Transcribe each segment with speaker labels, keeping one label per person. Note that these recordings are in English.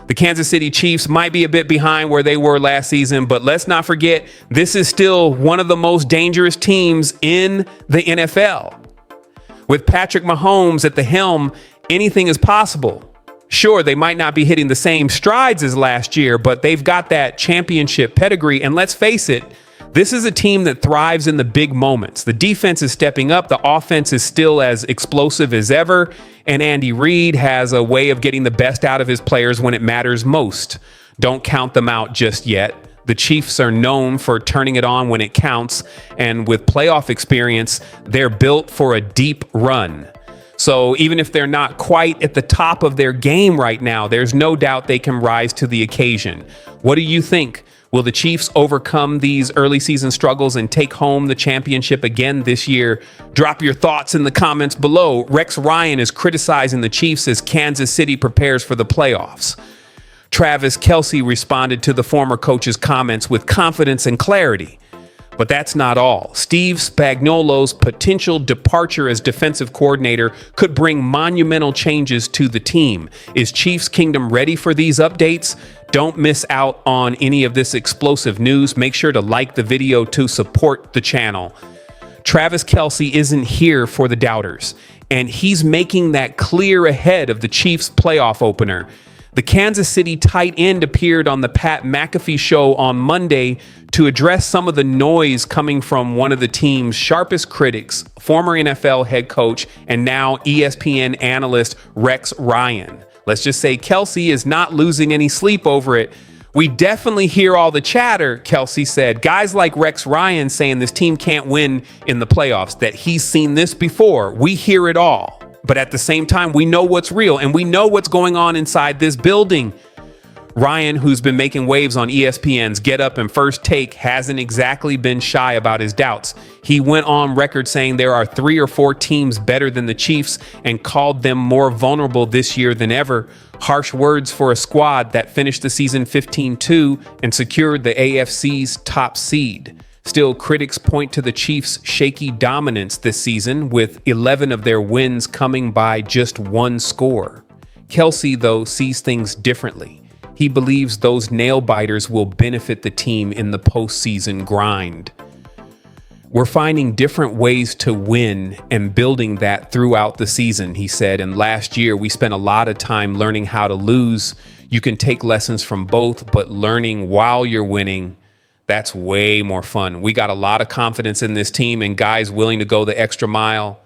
Speaker 1: The Kansas City Chiefs might be a bit behind where they were last season, but let's not forget, this is still one of the most dangerous teams in the NFL. With Patrick Mahomes at the helm, anything is possible. Sure, they might not be hitting the same strides as last year, but they've got that championship pedigree. And let's face it, this is a team that thrives in the big moments. The defense is stepping up. The offense is still as explosive as ever. And Andy Reid has a way of getting the best out of his players when it matters most. Don't count them out just yet. The Chiefs are known for turning it on when it counts. And with playoff experience, they're built for a deep run. So even if they're not quite at the top of their game right now, there's no doubt they can rise to the occasion. What do you think? Will the Chiefs overcome these early season struggles and take home the championship again this year? Drop your thoughts in the comments below. Rex Ryan is criticizing the Chiefs as Kansas City prepares for the playoffs. Travis Kelce responded to the former coach's comments with confidence and clarity. But that's not all. Steve Spagnuolo's potential departure as defensive coordinator could bring monumental changes to the team. Is Chiefs Kingdom ready for these updates? Don't miss out on any of this explosive news. Make sure to like the video to support the channel. Travis Kelce isn't here for the doubters, and he's making that clear ahead of the Chiefs playoff opener. The Kansas City tight end appeared on the Pat McAfee show on Monday to address some of the noise coming from one of the team's sharpest critics, former NFL head coach and now ESPN analyst Rex Ryan. Let's just say Kelce is not losing any sleep over it. We definitely hear all the chatter, Kelce said. Guys like Rex Ryan saying this team can't win in the playoffs, that he's seen this before. We hear it all. But at the same time, we know what's real and we know what's going on inside this building. Ryan, who's been making waves on ESPN's Get Up and First Take, hasn't exactly been shy about his doubts. He went on record saying there are 3 or 4 teams better than the Chiefs and called them more vulnerable this year than ever. Harsh words for a squad that finished the season 15-2 and secured the AFC's top seed. Still, critics point to the Chiefs' shaky dominance this season, with 11 of their wins coming by just 1 score. Kelce, though, sees things differently. He believes those nail-biters will benefit the team in the postseason grind. We're finding different ways to win and building that throughout the season, he said. And last year, we spent a lot of time learning how to lose. You can take lessons from both, but learning while you're winning, that's way more fun. We got a lot of confidence in this team and guys willing to go the extra mile.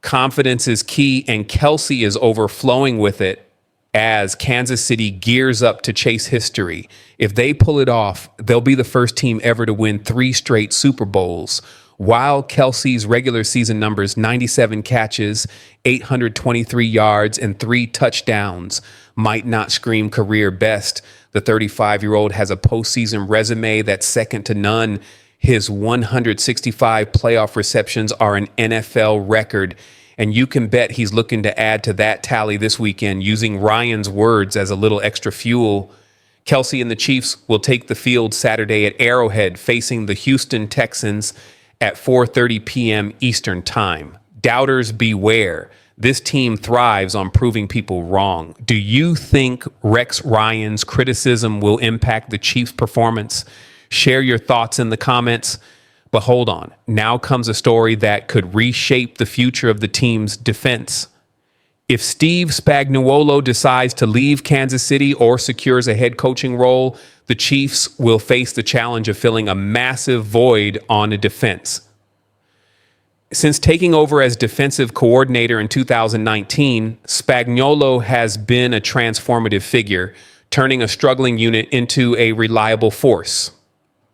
Speaker 1: Confidence is key, and Kelce is overflowing with it as Kansas City gears up to chase history. If they pull it off, they'll be the first team ever to win 3 straight Super Bowls. While Kelce's regular season numbers, 97 catches, 823 yards, and 3 touchdowns, might not scream career best, the 35-year-old has a postseason resume that's second to none. His 165 playoff receptions are an NFL record, and you can bet he's looking to add to that tally this weekend, using Ryan's words as a little extra fuel. Kelce and the Chiefs will take the field Saturday at Arrowhead, facing the Houston Texans at 4:30 p.m. Eastern Time. Doubters beware. This team thrives on proving people wrong. Do you think Rex Ryan's criticism will impact the Chiefs' performance? Share your thoughts in the comments. But hold on. Now comes a story that could reshape the future of the team's defense. If Steve Spagnuolo decides to leave Kansas City or secures a head coaching role, the Chiefs will face the challenge of filling a massive void on a defense. Since taking over as defensive coordinator in 2019, Spagnuolo has been a transformative figure, turning a struggling unit into a reliable force.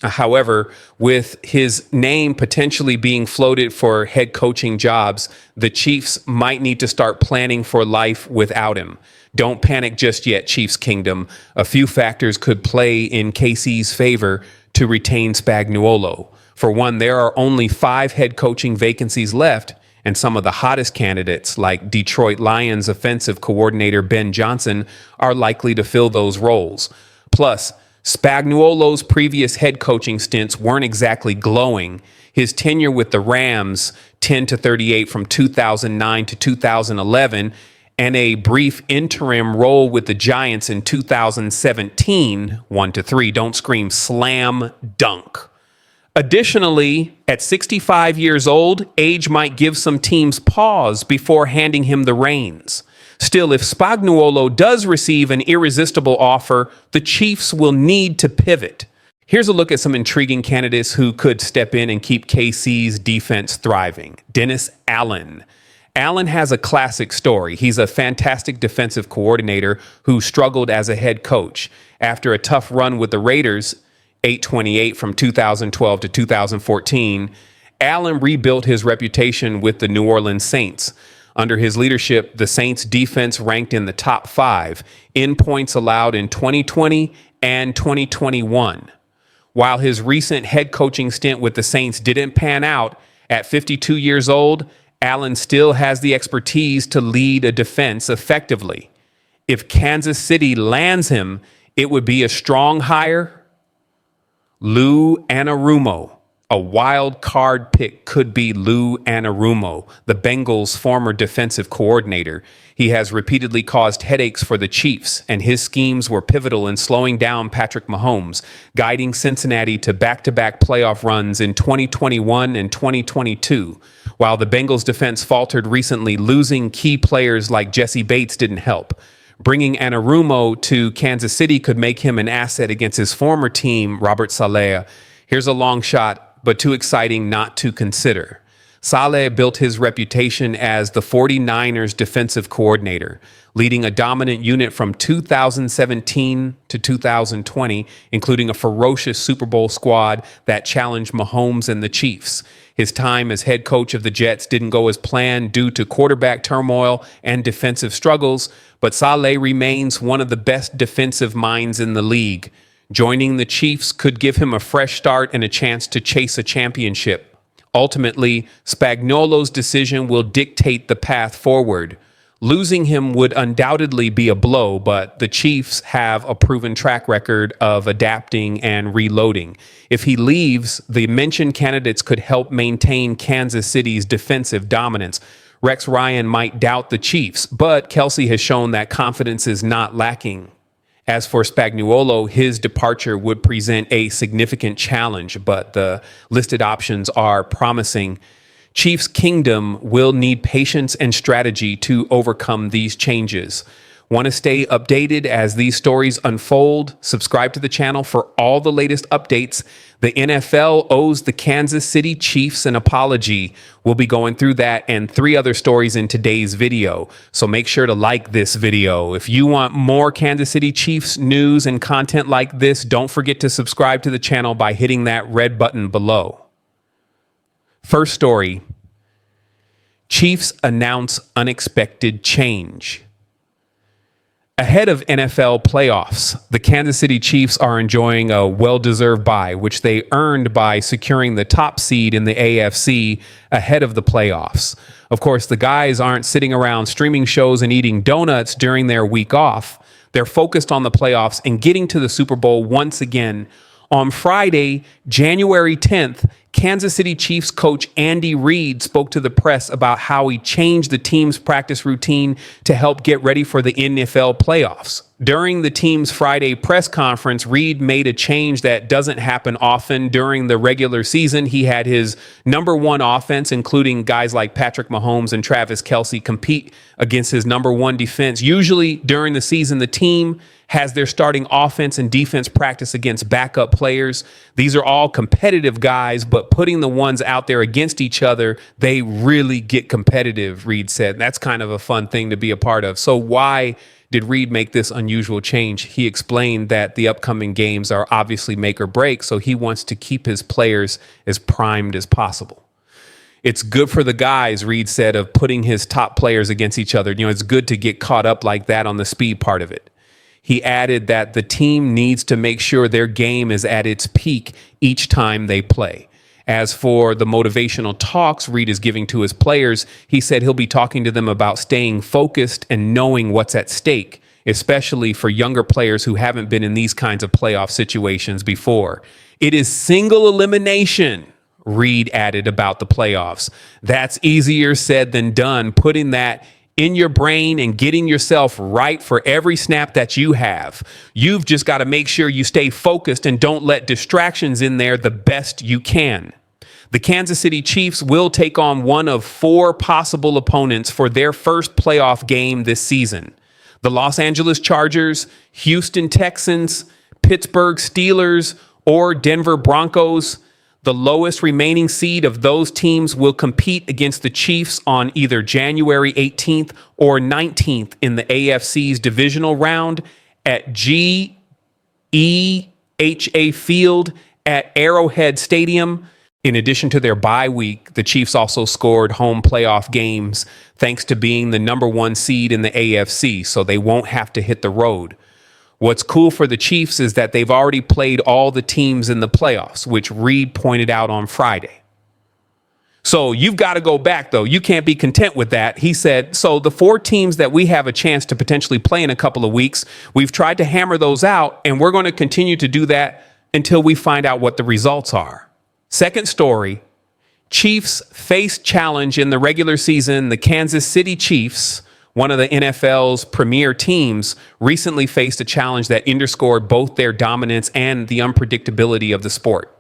Speaker 1: However, with his name potentially being floated for head coaching jobs, the Chiefs might need to start planning for life without him. Don't panic just yet, Chiefs Kingdom. A few factors could play in KC's favor to retain Spagnuolo. For one, there are only 5 head coaching vacancies left, and some of the hottest candidates, like Detroit Lions offensive coordinator Ben Johnson, are likely to fill those roles. Plus, Spagnuolo's previous head coaching stints weren't exactly glowing. His tenure with the Rams, 10-38 from 2009 to 2011, and a brief interim role with the Giants in 2017, 1-3. Don't scream slam dunk. Additionally, at 65 years old, age might give some teams pause before handing him the reins. Still, if Spagnuolo does receive an irresistible offer, the Chiefs will need to pivot. Here's a look at some intriguing candidates who could step in and keep KC's defense thriving. Dennis Allen. Allen has a classic story. He's a fantastic defensive coordinator who struggled as a head coach. After a tough run with the Raiders, 828 from 2012 to 2014, Allen rebuilt his reputation with the New Orleans Saints. Under his leadership, the Saints defense ranked in the top 5 in points allowed in 2020 and 2021. While his recent head coaching stint with the Saints didn't pan out, at 52 years old, Allen still has the expertise to lead a defense effectively. If Kansas City lands him, it would be a strong hire. Lou Anarumo. A wild card pick could be Lou Anarumo, the Bengals' former defensive coordinator. He has repeatedly caused headaches for the Chiefs, and his schemes were pivotal in slowing down Patrick Mahomes, guiding Cincinnati to back-to-back playoff runs in 2021 and 2022. While the Bengals' defense faltered recently, losing key players like Jesse Bates didn't help. Bringing Anarumo to Kansas City could make him an asset against his former team, Robert Saleh. Here's a long shot, but too exciting not to consider. Saleh built his reputation as the 49ers defensive coordinator, leading a dominant unit from 2017 to 2020, including a ferocious Super Bowl squad that challenged Mahomes and the Chiefs. His time as head coach of the Jets didn't go as planned due to quarterback turmoil and defensive struggles, but Saleh remains one of the best defensive minds in the league. Joining the Chiefs could give him a fresh start and a chance to chase a championship. Ultimately, Spagnuolo's decision will dictate the path forward. Losing him would undoubtedly be a blow, but the Chiefs have a proven track record of adapting and reloading. If he leaves, the mentioned candidates could help maintain Kansas City's defensive dominance. Rex Ryan might doubt the Chiefs, but Kelce has shown that confidence is not lacking. As for Spagnuolo, his departure would present a significant challenge, but the listed options are promising. Chiefs Kingdom will need patience and strategy to overcome these changes. Want to stay updated as these stories unfold? Subscribe to the channel for all the latest updates. The NFL owes the Kansas City Chiefs an apology. We'll be going through that and 3 other stories in today's video. So make sure to like this video. If you want more Kansas City Chiefs news and content like this, don't forget to subscribe to the channel by hitting that red button below. First story. Chiefs announce unexpected change. Ahead of NFL playoffs, the Kansas City Chiefs are enjoying a well-deserved bye, which they earned by securing the top seed in the AFC ahead of the playoffs. Of course, the guys aren't sitting around streaming shows and eating donuts during their week off. They're focused on the playoffs and getting to the Super Bowl once again. On Friday, January 10th, Kansas City Chiefs coach Andy Reid spoke to the press about how he changed the team's practice routine to help get ready for the NFL playoffs. During the team's Friday press conference, Reid made a change that doesn't happen often during the regular season. He had his number 1 offense, including guys like Patrick Mahomes and Travis Kelce, compete against his number 1 defense. Usually during the season, the team has their starting offense and defense practice against backup players. These are all competitive guys, but putting the ones out there against each other, they really get competitive, Reid said. That's kind of a fun thing to be a part of. So why did Reid make this unusual change? He explained that the upcoming games are obviously make or break, so he wants to keep his players as primed as possible. It's good for the guys, Reid said, of putting his top players against each other. You know, it's good to get caught up like that on the speed part of it. He added that the team needs to make sure their game is at its peak each time they play. As for the motivational talks Reid is giving to his players, he said he'll be talking to them about staying focused and knowing what's at stake, especially for younger players who haven't been in these kinds of playoff situations before. It is single elimination, Reid added about the playoffs. That's easier said than done, putting that in your brain and getting yourself right for every snap that you have. You've just got to make sure you stay focused and don't let distractions in there the best you can. The Kansas City Chiefs will take on one of 4 possible opponents for their first playoff game this season. The Los Angeles Chargers, Houston Texans, Pittsburgh Steelers, or Denver Broncos. The lowest remaining seed of those teams will compete against the Chiefs on either January 18th or 19th in the AFC's divisional round at GEHA Field at Arrowhead Stadium. In addition to their bye week, the Chiefs also scored home playoff games thanks to being the number 1 seed in the AFC, so they won't have to hit the road. What's cool for the Chiefs is that they've already played all the teams in the playoffs, which Reed pointed out on Friday. So you've got to go back, though. You can't be content with that. He said, so the 4 teams that we have a chance to potentially play in a couple of weeks, we've tried to hammer those out, and we're going to continue to do that until we find out what the results are. Second story, Chiefs face challenge in the regular season. The Kansas City Chiefs, one of the NFL's premier teams, recently faced a challenge that underscored both their dominance and the unpredictability of the sport.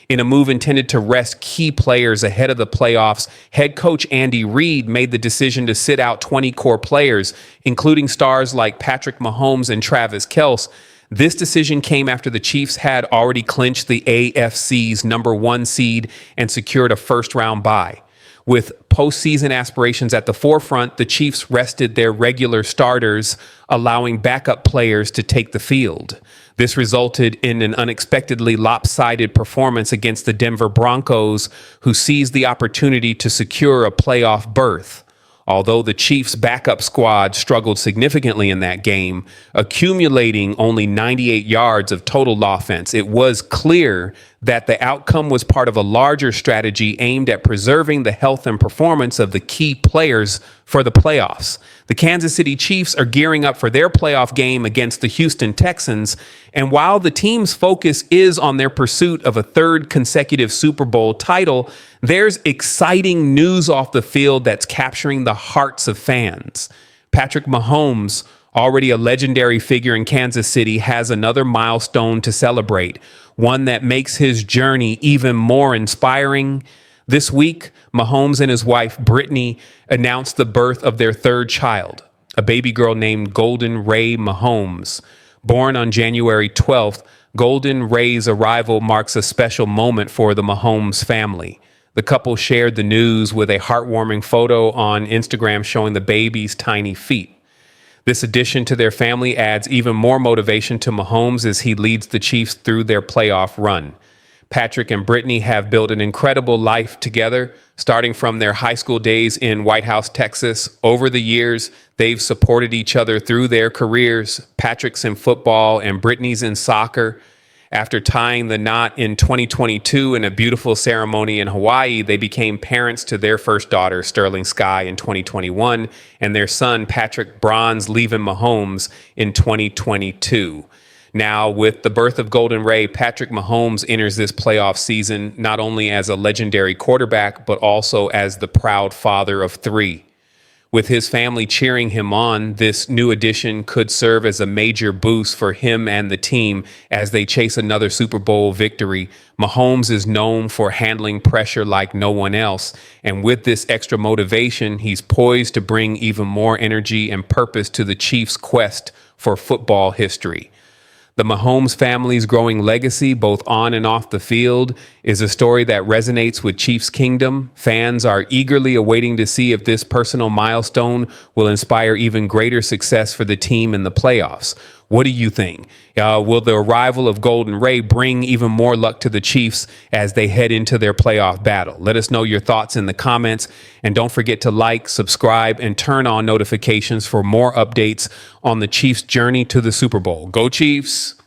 Speaker 1: In a move intended to rest key players ahead of the playoffs, head coach Andy Reid made the decision to sit out 20 core players, including stars like Patrick Mahomes and Travis Kelce. This decision came after the Chiefs had already clinched the AFC's number 1 seed and secured a first-round bye. With postseason aspirations at the forefront, the Chiefs rested their regular starters, allowing backup players to take the field. This resulted in an unexpectedly lopsided performance against the Denver Broncos, who seized the opportunity to secure a playoff berth. Although the Chiefs' backup squad struggled significantly in that game, accumulating only 98 yards of total offense, it was clear that the outcome was part of a larger strategy aimed at preserving the health and performance of the key players for the playoffs. The Kansas City Chiefs are gearing up for their playoff game against the Houston Texans, and while the team's focus is on their pursuit of a 3rd consecutive Super Bowl title, there's exciting news off the field that's capturing the hearts of fans. Patrick Mahomes, already a legendary figure in Kansas City, has another milestone to celebrate, one that makes his journey even more inspiring. This week, Mahomes and his wife, Brittany, announced the birth of their 3rd child, a baby girl named Golden Ray Mahomes. Born on January 12th, Golden Ray's arrival marks a special moment for the Mahomes family. The couple shared the news with a heartwarming photo on Instagram showing the baby's tiny feet. This addition to their family adds even more motivation to Mahomes as he leads the Chiefs through their playoff run. Patrick and Brittany have built an incredible life together, starting from their high school days in White House, Texas. Over the years, they've supported each other through their careers. Patrick's in football and Brittany's in soccer. After tying the knot in 2022 in a beautiful ceremony in Hawaii, they became parents to their first daughter, Sterling Sky, in 2021, and their son, Patrick Bronze Leavin Mahomes, in 2022. Now, with the birth of Golden Ray, Patrick Mahomes enters this playoff season not only as a legendary quarterback, but also as the proud father of 3. With his family cheering him on, this new addition could serve as a major boost for him and the team as they chase another Super Bowl victory. Mahomes is known for handling pressure like no one else, and with this extra motivation, he's poised to bring even more energy and purpose to the Chiefs' quest for football history. The Mahomes family's growing legacy, both on and off the field, is a story that resonates with Chiefs Kingdom. Fans are eagerly awaiting to see if this personal milestone will inspire even greater success for the team in the playoffs. What do you think? Will the arrival of Golden Ray bring even more luck to the Chiefs as they head into their playoff battle? Let us know your thoughts in the comments. And don't forget to like, subscribe, and turn on notifications for more updates on the Chiefs' journey to the Super Bowl. Go Chiefs!